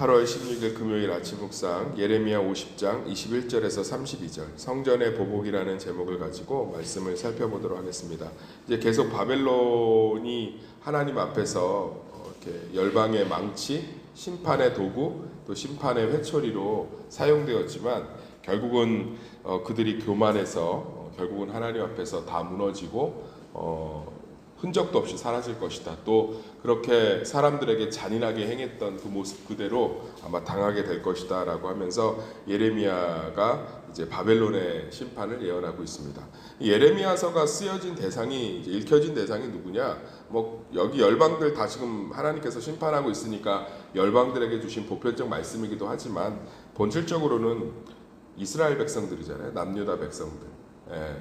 8월 16일 금요일 아침 묵상 예레미야 50장 21절에서 32절 성전의 보복이라는 제목을 가지고 말씀을 살펴보도록 하겠습니다. 이제 계속 바벨론이 하나님 앞에서 이렇게 열방의 망치, 심판의 도구, 또 심판의 회초리로 사용되었지만 결국은 그들이 교만해서 결국은 하나님 앞에서 다 무너지고 흔적도 없이 사라질 것이다. 또 그렇게 사람들에게 잔인하게 행했던 그 모습 그대로 아마 당하게 될 것이다 라고 하면서 예레미야가 이제 바벨론의 심판을 예언하고 있습니다. 예레미야서가 쓰여진 대상이 이제 읽혀진 대상이 누구냐? 뭐 여기 열방들 다 지금 하나님께서 심판하고 있으니까 열방들에게 주신 보편적 말씀이기도 하지만 본질적으로는 이스라엘 백성들이잖아요. 남유다 백성들.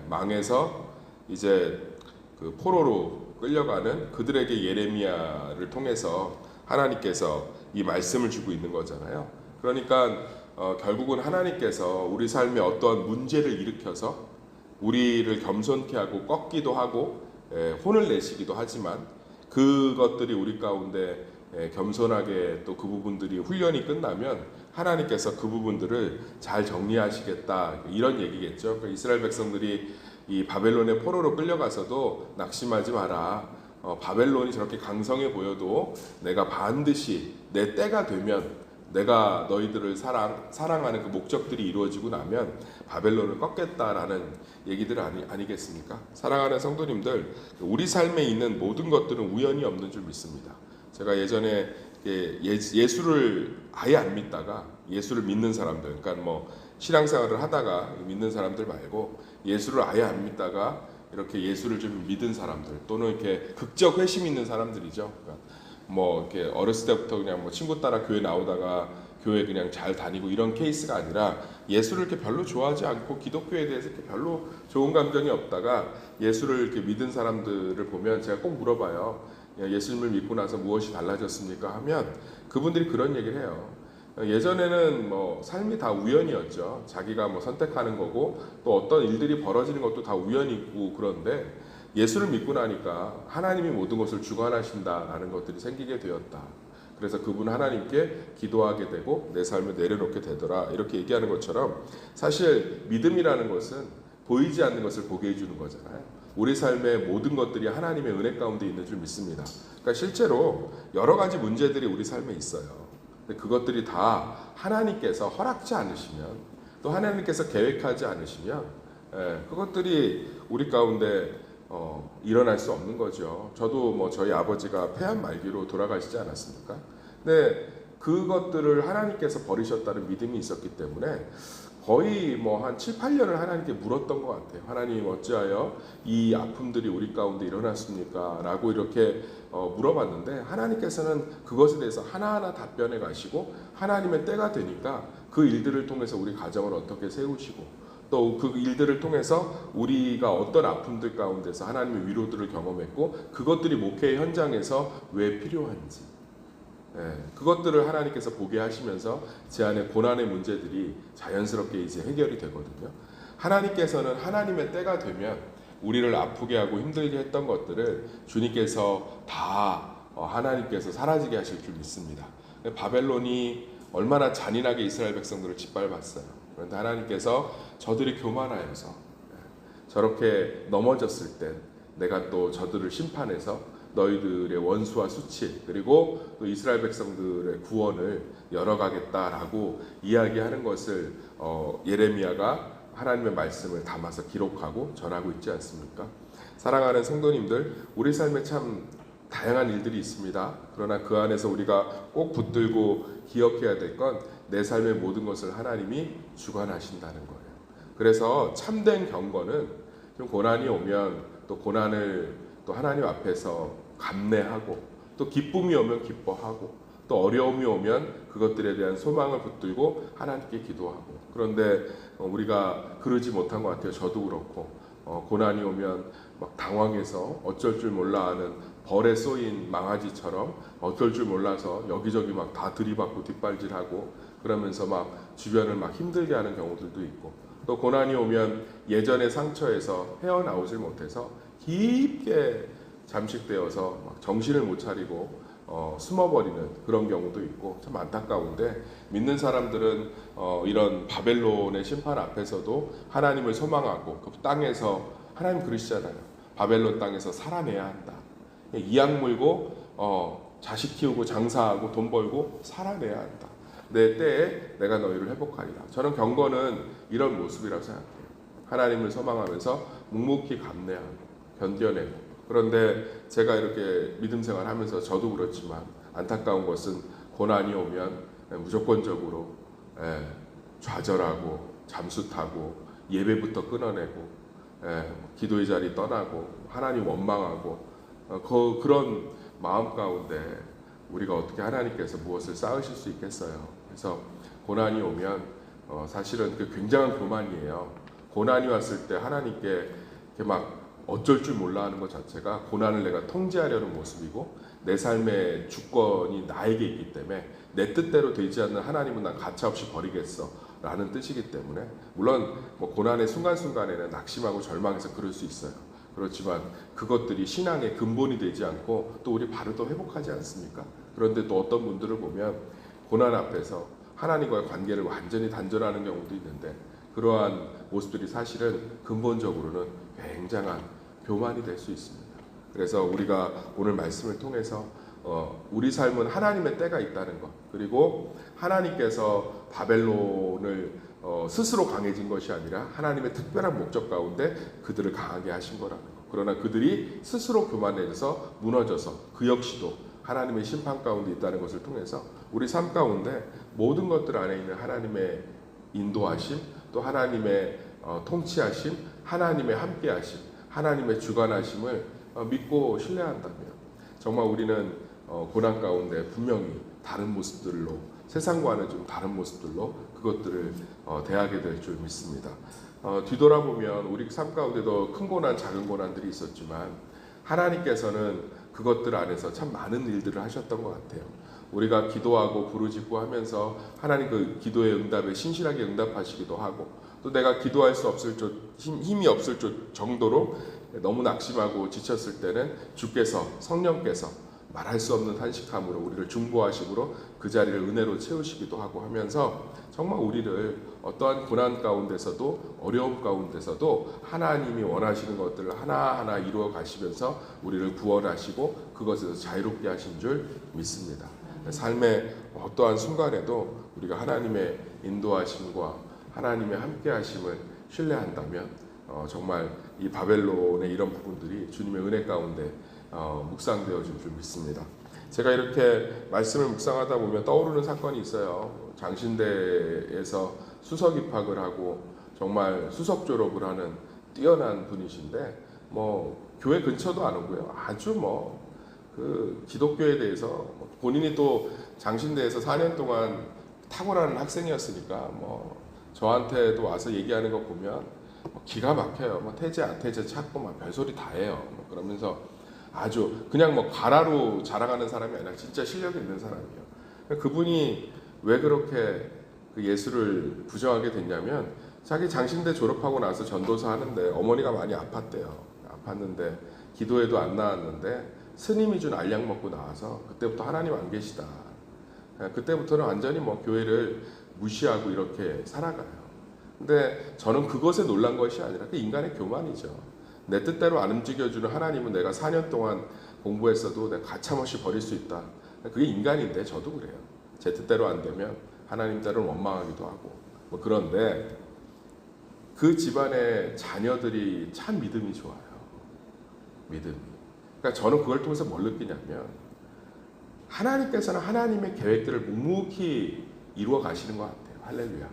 망해서 이제 그 포로로 끌려가는 그들에게 예레미야를 통해서 하나님께서 이 말씀을 주고 있는 거잖아요. 그러니까 결국은 하나님께서 우리 삶에 어떠한 문제를 일으켜서 우리를 겸손케 하고 꺾기도 하고 혼을 내시기도 하지만 그것들이 우리 가운데 겸손하게 또 그 부분들이 훈련이 끝나면 하나님께서 그 부분들을 잘 정리하시겠다 이런 얘기겠죠. 그러니까 이스라엘 백성들이 이 바벨론의 포로로 끌려가서도 낙심하지 마라. 바벨론이 저렇게 강성해 보여도 내가 반드시 내 때가 되면 내가 너희들을 사랑하는 그 목적들이 이루어지고 나면 바벨론을 꺾겠다라는 얘기들 아니겠습니까? 사랑하는 성도님들, 우리 삶에 있는 모든 것들은 우연이 없는 줄 믿습니다. 제가 예전에 예수를 아예 안 믿다가 예수를 믿는 사람들, 그러니까 뭐 신앙생활을 하다가 믿는 사람들 말고 예수를 아예 안 믿다가 이렇게 예수를 좀 믿은 사람들 또는 이렇게 극적 회심 있는 사람들이죠. 그러니까 뭐 이렇게 어렸을 때부터 그냥 뭐 친구 따라 교회 나오다가 교회 그냥 잘 다니고 이런 케이스가 아니라 예수를 이렇게 별로 좋아하지 않고 기독교에 대해서 이렇게 별로 좋은 감정이 없다가 예수를 이렇게 믿은 사람들을 보면 제가 꼭 물어봐요. 예수님을 믿고 나서 무엇이 달라졌습니까? 하면 그분들이 그런 얘기를 해요. 예전에는 뭐 삶이 다 우연이었죠. 자기가 뭐 선택하는 거고 또 어떤 일들이 벌어지는 것도 다 우연이고 그런데 예수를 믿고 나니까 하나님이 모든 것을 주관하신다라는 것들이 생기게 되었다. 그래서 그분 하나님께 기도하게 되고 내 삶을 내려놓게 되더라. 이렇게 얘기하는 것처럼 사실 믿음이라는 것은 보이지 않는 것을 보게 해주는 거잖아요. 우리 삶의 모든 것들이 하나님의 은혜 가운데 있는 줄 믿습니다. 그러니까 실제로 여러 가지 문제들이 우리 삶에 있어요. 근데 그것들이 다 하나님께서 허락지 않으시면 또 하나님께서 계획하지 않으시면 그것들이 우리 가운데 일어날 수 없는 거죠. 저도 뭐 저희 아버지가 폐암 말기로 돌아가시지 않았습니까? 근데 그것들을 하나님께서 버리셨다는 믿음이 있었기 때문에 거의 뭐 한 7, 8년을 하나님께 물었던 것 같아요. 하나님 어찌하여 이 아픔들이 우리 가운데 일어났습니까? 라고 이렇게 물어봤는데 하나님께서는 그것에 대해서 하나하나 답변해 가시고 하나님의 때가 되니까 그 일들을 통해서 우리 가정을 어떻게 세우시고 또 그 일들을 통해서 우리가 어떤 아픔들 가운데서 하나님의 위로들을 경험했고 그것들이 목회의 현장에서 왜 필요한지 그것들을 하나님께서 보게 하시면서 제 안에 고난의 문제들이 자연스럽게 이제 해결이 되거든요. 하나님께서는 하나님의 때가 되면 우리를 아프게 하고 힘들게 했던 것들을 주님께서 다 하나님께서 사라지게 하실 줄 믿습니다. 바벨론이 얼마나 잔인하게 이스라엘 백성들을 짓밟았어요. 그런데 하나님께서 저들이 교만하여서 저렇게 넘어졌을 때 내가 또 저들을 심판해서 너희들의 원수와 수치 그리고 또 이스라엘 백성들의 구원을 열어가겠다라고 이야기하는 것을 예레미야가 하나님의 말씀을 담아서 기록하고 전하고 있지 않습니까? 사랑하는 성도님들, 우리 삶에 참 다양한 일들이 있습니다. 그러나 그 안에서 우리가 꼭 붙들고 기억해야 될 건 내 삶의 모든 것을 하나님이 주관하신다는 거예요. 그래서 참된 경건은 좀 고난이 오면 또 고난을 또 하나님 앞에서 감내하고 또 기쁨이 오면 기뻐하고 또 어려움이 오면 그것들에 대한 소망을 붙들고 하나님께 기도하고 그런데 우리가 그러지 못한 것 같아요. 저도 그렇고 고난이 오면 막 당황해서 어쩔 줄 몰라 하는 벌에 쏘인 망아지처럼 어쩔 줄 몰라서 여기저기 막 다 들이받고 뒷발질하고 그러면서 막 주변을 막 힘들게 하는 경우들도 있고 또 고난이 오면 예전의 상처에서 헤어나오질 못해서 깊게 잠식되어서 막 정신을 못 차리고 숨어버리는 그런 경우도 있고 참 안타까운데, 믿는 사람들은 이런 바벨론의 심판 앞에서도 하나님을 소망하고 그 땅에서, 하나님 그러시잖아요. 바벨론 땅에서 살아내야 한다. 이악 물고 자식 키우고 장사하고 돈 벌고 살아내야 한다. 내 때에 내가 너희를 회복하리라. 저는 경건은 이런 모습이라고 생각해요. 하나님을 소망하면서 묵묵히 감내하고 견뎌내고. 그런데 제가 이렇게 믿음 생활하면서 저도 그렇지만 안타까운 것은 고난이 오면 무조건적으로 좌절하고 잠수 타고 예배부터 끊어내고 기도의 자리 떠나고 하나님 원망하고 그런 마음 가운데 우리가 어떻게 하나님께서 무엇을 쌓으실 수 있겠어요. 그래서 고난이 오면 사실은 그 굉장한 교만이에요. 고난이 왔을 때 하나님께 이렇게 막 어쩔 줄 몰라 하는 것 자체가 고난을 내가 통제하려는 모습이고, 내 삶의 주권이 나에게 있기 때문에 내 뜻대로 되지 않는 하나님은 난 가차없이 버리겠어 라는 뜻이기 때문에, 물론 뭐 고난의 순간순간에는 낙심하고 절망해서 그럴 수 있어요. 그렇지만 그것들이 신앙의 근본이 되지 않고 또 우리 바로 또 회복하지 않습니까? 그런데 또 어떤 분들을 보면 고난 앞에서 하나님과의 관계를 완전히 단절하는 경우도 있는데, 그러한 모습들이 사실은 근본적으로는 굉장한 교만이 될 수 있습니다. 그래서 우리가 오늘 말씀을 통해서 우리 삶은 하나님의 때가 있다는 것, 그리고 하나님께서 바벨론을 스스로 강해진 것이 아니라 하나님의 특별한 목적 가운데 그들을 강하게 하신 거라는 것. 그러나 그들이 스스로 교만해져서 무너져서 그 역시도 하나님의 심판 가운데 있다는 것을 통해서 우리 삶 가운데 모든 것들 안에 있는 하나님의 인도하심, 또 하나님의 통치하심, 하나님의 함께하심, 하나님의 주관하심을 믿고 신뢰한다면 정말 우리는 고난 가운데 분명히 다른 모습들로, 세상과는 좀 다른 모습들로 그것들을 대하게 될 줄 믿습니다. 뒤돌아보면 우리 삶 가운데도 큰 고난, 작은 고난들이 있었지만 하나님께서는 그것들 안에서 참 많은 일들을 하셨던 것 같아요. 우리가 기도하고 부르짖고 하면서 하나님 그 기도의 응답에 신실하게 응답하시기도 하고, 또 내가 기도할 수 없을 힘이 없을 정도로 너무 낙심하고 지쳤을 때는 주께서, 성령께서 말할 수 없는 탄식함으로 우리를 중보하심으로 그 자리를 은혜로 채우시기도 하고 하면서 정말 우리를 어떠한 고난 가운데서도, 어려움 가운데서도 하나님이 원하시는 것들을 하나하나 이루어 가시면서 우리를 구원하시고 그것에서 자유롭게 하신 줄 믿습니다. 삶의 어떠한 순간에도 우리가 하나님의 인도하심과 하나님의 함께하심을 신뢰한다면 정말 이 바벨론의 이런 부분들이 주님의 은혜 가운데 묵상되어질 줄 믿습니다. 제가 이렇게 말씀을 묵상하다 보면 떠오르는 사건이 있어요. 장신대에서 수석 입학을 하고 정말 수석 졸업을 하는 뛰어난 분이신데, 뭐 교회 근처도 안 오고요. 아주 그 기독교에 대해서 본인이 또 장신대에서 4년 동안 탁월한 학생이었으니까 저한테도 와서 얘기하는 거 보면 기가 막혀요. 태제 안 태제 찾고 별소리 다 해요. 그러면서 아주 그냥 가라로 자랑하는 사람이 아니라 진짜 실력이 있는 사람이에요. 그분이 왜 그렇게 그 예수를 부정하게 됐냐면, 자기 장신대 졸업하고 나서 전도사 하는데 어머니가 많이 아팠대요. 아팠는데 기도회도 안 나왔는데 스님이 준 알약 먹고 나와서 그때부터 하나님 안 계시다. 그때부터는 완전히 교회를 무시하고 이렇게 살아가요. 근데 저는 그것에 놀란 것이 아니라 그 인간의 교만이죠. 내 뜻대로 안 움직여주는 하나님은 내가 4년 동안 공부했어도 내가 가차없이 버릴 수 있다. 그게 인간인데 저도 그래요. 제 뜻대로 안 되면 하나님 때로는 원망하기도 하고. 그런데 그 집안의 자녀들이 참 믿음이 좋아요. 믿음이. 그러니까 저는 그걸 통해서 뭘 느끼냐면, 하나님께서는 하나님의 계획들을 묵묵히 이루어 가시는 것 같아요. 할렐루야.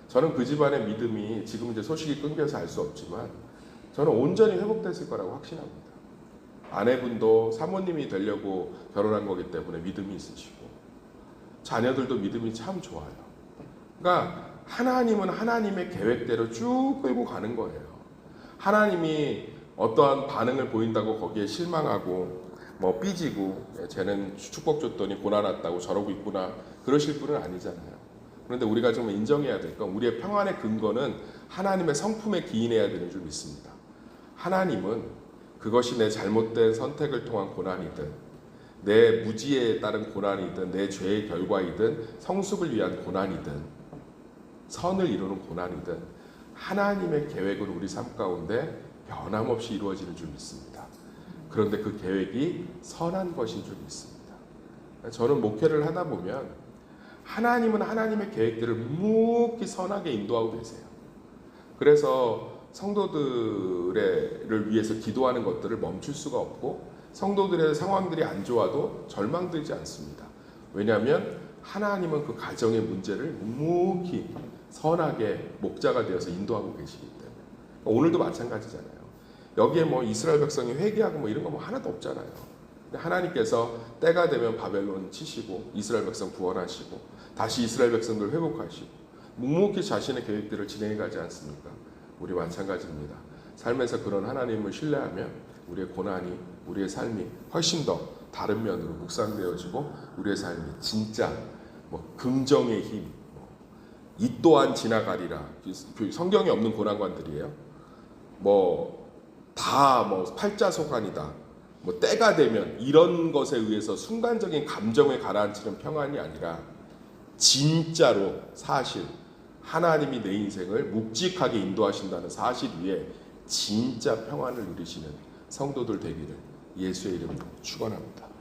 저는 그 집안의 믿음이 지금 이제 소식이 끊겨서 알 수 없지만 저는 온전히 회복됐을 거라고 확신합니다. 아내분도 사모님이 되려고 결혼한 거기 때문에 믿음이 있으시고, 자녀들도 믿음이 참 좋아요. 그러니까 하나님은 하나님의 계획대로 쭉 끌고 가는 거예요. 하나님이 어떠한 반응을 보인다고 거기에 실망하고 삐지고 쟤는 축복 줬더니 고난 왔다고 저러고 있구나 그러실 분은 아니잖아요. 그런데 우리가 정말 인정해야 될 건, 우리의 평안의 근거는 하나님의 성품에 기인해야 되는 줄 믿습니다. 하나님은 그것이 내 잘못된 선택을 통한 고난이든 내 무지에 따른 고난이든 내 죄의 결과이든 성숙을 위한 고난이든 선을 이루는 고난이든 하나님의 계획은 우리 삶 가운데 변함없이 이루어지는 줄 믿습니다. 그런데 그 계획이 선한 것인 줄 믿습니다. 저는 목회를 하다 보면 하나님은 하나님의 계획들을 묵묵히 선하게 인도하고 계세요. 그래서 성도들을 위해서 기도하는 것들을 멈출 수가 없고 성도들의 상황들이 안 좋아도 절망되지 않습니다. 왜냐하면 하나님은 그 가정의 문제를 묵묵히 선하게 목자가 되어서 인도하고 계시기 때문에. 오늘도 마찬가지잖아요. 여기에 뭐 이스라엘 백성이 회개하고 뭐 이런 거 뭐 하나도 없잖아요. 근데 하나님께서 때가 되면 바벨론 치시고 이스라엘 백성 구원하시고 다시 이스라엘 백성들 회복하시고 묵묵히 자신의 계획들을 진행해 가지 않습니까? 우리 마찬가지입니다. 삶에서 그런 하나님을 신뢰하면 우리의 고난이, 우리의 삶이 훨씬 더 다른 면으로 묵상되어지고 우리의 삶이 진짜 뭐 긍정의 힘, 이 또한 지나가리라. 성경에 없는 고난관들이에요. 다 팔자소관이다. 때가 되면 이런 것에 의해서 순간적인 감정에 가라앉히는 평안이 아니라 진짜로 사실 하나님이 내 인생을 묵직하게 인도하신다는 사실 위에 진짜 평안을 누리시는 성도들 되기를 예수의 이름으로 축원합니다.